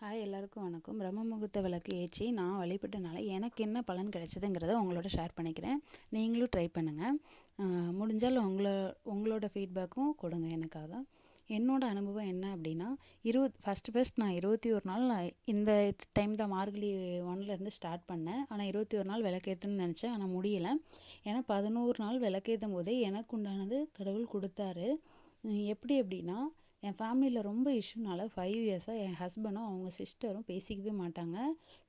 Hi எல்லாருக்கும் வணக்கம். பிரம்ம முகூர்த்த விளக்கு ஏற்றி நான் வழிபட்டனால எனக்கு என்ன பலன் கிடைச்சதுங்கிறத உங்களோட ஷேர் பண்ணிக்கிறேன். நீங்களும் ட்ரை பண்ணுங்கள். முடிஞ்சால் உங்களோட ஃபீட்பேக்கும் கொடுங்க எனக்காக. என்னோட அனுபவம் என்ன அப்படின்னா, ஃபஸ்ட் நான் 21 நாள் இந்த டைம் தான் மார்கழி 1லேருந்து ஸ்டார்ட் பண்ணேன். ஆனால் 21 நாள் விளக்கேற்றணும்னு நினச்சேன், ஆனால் முடியலை. ஏன்னா 11 நாள் விளக்கேற்றும் போதே எனக்கு உண்டானது கடவுள் கொடுத்தாரு. எப்படி அப்படின்னா, என் ஃபேமிலியில் ரொம்ப இஷ்யூனால 5 இயர்ஸாக என் ஹஸ்பண்டும் அவங்க சிஸ்டரும் பேசிக்கவே மாட்டாங்க.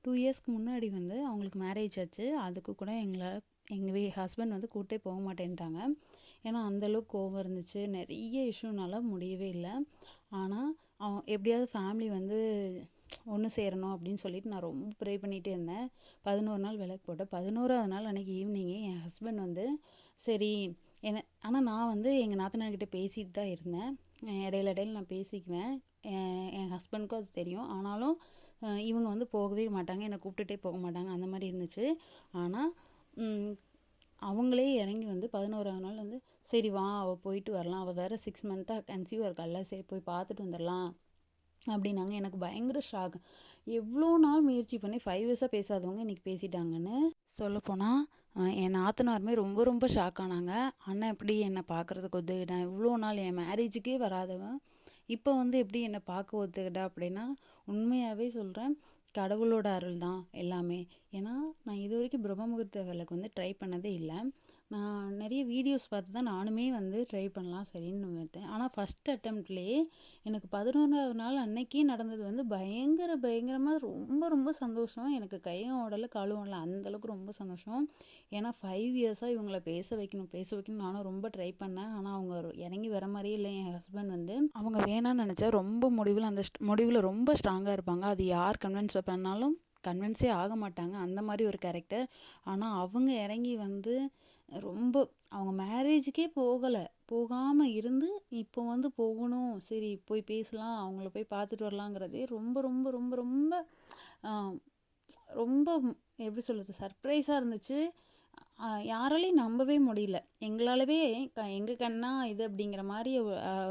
2 இயர்ஸ்க்கு முன்னாடி அவங்களுக்கு மேரேஜ் ஆச்சு. அதுக்கு கூட எங்கள் ஹஸ்பண்ட் கூட்டே போக மாட்டேன்ட்டாங்க. ஏன்னா அந்தளவுக்கு கோவம் இருந்துச்சு. நிறைய இஷ்யூனால முடியவே இல்லை. ஆனால் எப்படியாவது ஃபேமிலி ஒன்று சேரணும் அப்படின்னு சொல்லிட்டு நான் ரொம்ப ப்ரே பண்ணிகிட்டே இருந்தேன். 11 நாள் விளக்கு போட்டேன். 11ஆவது நாள் அன்றைக்கி ஈவினிங்கே என் ஹஸ்பண்ட் சரி ஆனால் நான் எங்கள் நாத்தனார்கிட்ட பேசிட்டு தான் இருந்தேன். இடையில நான் பேசிக்குவேன். என் ஹஸ்பண்டுக்கும் அது தெரியும். ஆனாலும் இவங்க போகவே மாட்டாங்க, என்னை கூப்பிட்டுட்டே போக மாட்டாங்க. அந்த மாதிரி இருந்துச்சு. ஆனால் அவங்களே இறங்கி 11ஆவது நாள் சரி வா அவள் போயிட்டு வரலாம், அவள் வேறு 6 மந்த்தாக கன்சீவாக இருக்காள்ல, சரி போய் பார்த்துட்டு வந்துடலாம் அப்படின்னாங்க. எனக்கு பயங்கர ஷாக். எவ்வளோ நாள் முயற்சி பண்ணி 5 இயர்ஸாக பேசாதவங்க இன்றைக்கி பேசிட்டாங்கன்னு சொல்லப்போனால் என் நாத்தனாருமே ரொம்ப ரொம்ப ஷாக் ஆனாங்க. அண்ணன் எப்படி என்னை பார்க்குறதுக்கு ஒத்துக்கிட்டேன், இவ்வளோ நாள் என் மேரேஜுக்கே வராதவன் இப்போ எப்படி என்னை பார்க்க ஒத்துக்கிட்டா அப்படின்னா, உண்மையாகவே சொல்கிறேன், கடவுளோட அருள் தான் எல்லாமே. ஏன்னா நான் இது வரைக்கும் பிரம்ம முகூர்த்த விளக்கு ட்ரை பண்ணதே இல்லை. நான் நிறைய வீடியோஸ் பார்த்து தான் நானுமே ட்ரை பண்ணலாம் சரின்னு பார்த்தேன். ஆனால் ஃபஸ்ட் அட்டெம்ப்ட்லேயே எனக்கு 11ஆவது நாள் அன்னைக்கே நடந்தது பயங்கரமாக ரொம்ப ரொம்ப சந்தோஷம். எனக்கு கையும் ஓடலை காலும் ஓடலை, அந்தளவுக்கு ரொம்ப சந்தோஷம். ஏன்னா 5 இயர்ஸாக இவங்கள பேச வைக்கணும் நானும் ரொம்ப ட்ரை பண்ணேன். ஆனால் அவங்க இறங்கி வர மாதிரியே இல்லை. என் ஹஸ்பண்ட் அவங்க வேணான்னு நினச்சா ரொம்ப முடிவில் ரொம்ப ஸ்ட்ராங்காக இருப்பாங்க. அது யார் கன்வின்ஸ் பண்ணாலும் கன்வின்ஸே ஆக மாட்டாங்க, அந்த மாதிரி ஒரு கேரக்டர். ஆனால் அவங்க இறங்கி ரொம்ப அவங்க மேரேஜுக்கே போகாமல் இருந்து இப்போ போகணும், சரி போய் பேசலாம், அவங்கள போய் பார்த்துட்டு வரலாங்கிறதே ரொம்ப ரொம்ப ரொம்ப ரொம்ப ரொம்ப எப்படி சொல்கிறது, சர்ப்ரைஸாக இருந்துச்சு. யாராலையும் நம்பவே முடியல. எங்களாலவே எங்கள் கண்ணா இது அப்படிங்கிற மாதிரி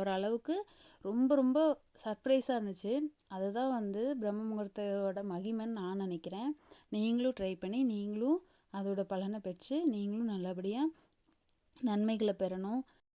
ஒரு அளவுக்கு ரொம்ப ரொம்ப சர்ப்ரைஸாக இருந்துச்சு. அதுதான் பிரம்ம முகூர்த்தோட மகிமைன்னு நான் நினைக்கிறேன். நீங்களும் ட்ரை பண்ணி நீங்களும் அதோட பலனை பெற்று நீங்களும் நல்லபடியாக நன்மைகளை பெறணும்.